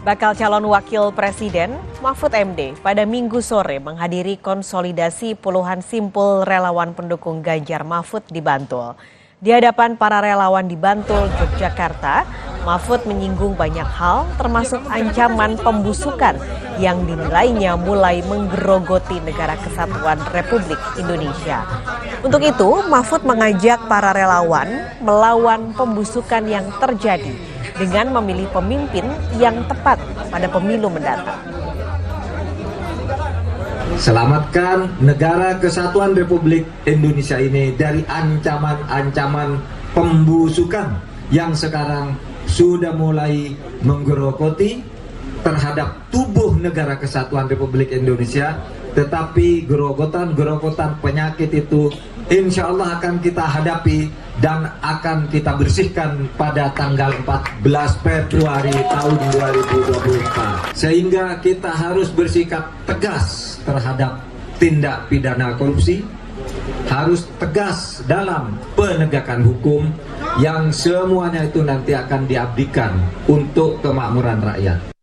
Bakal calon wakil presiden Mahfud MD pada Minggu sore menghadiri konsolidasi puluhan simpul relawan pendukung Ganjar Mahfud di Bantul. Di hadapan para relawan di Bantul, Yogyakarta, Mahfud menyinggung banyak hal termasuk ancaman pembusukan yang dinilainya mulai menggerogoti Negara Kesatuan Republik Indonesia. Untuk itu, Mahfud mengajak para relawan melawan pembusukan yang terjadi dengan memilih pemimpin yang tepat pada pemilu mendatang. Selamatkan Negara Kesatuan Republik Indonesia ini dari ancaman-ancaman pembusukan yang sekarang sudah mulai menggerogoti terhadap tubuh Negara Kesatuan Republik Indonesia. Tetapi gerogotan penyakit itu insya Allah akan kita hadapi dan akan kita bersihkan pada tanggal 14 Februari tahun 2024. Sehingga kita harus bersikap tegas terhadap tindak pidana korupsi, harus tegas dalam penegakan hukum yang semuanya itu nanti akan diabdikan untuk kemakmuran rakyat.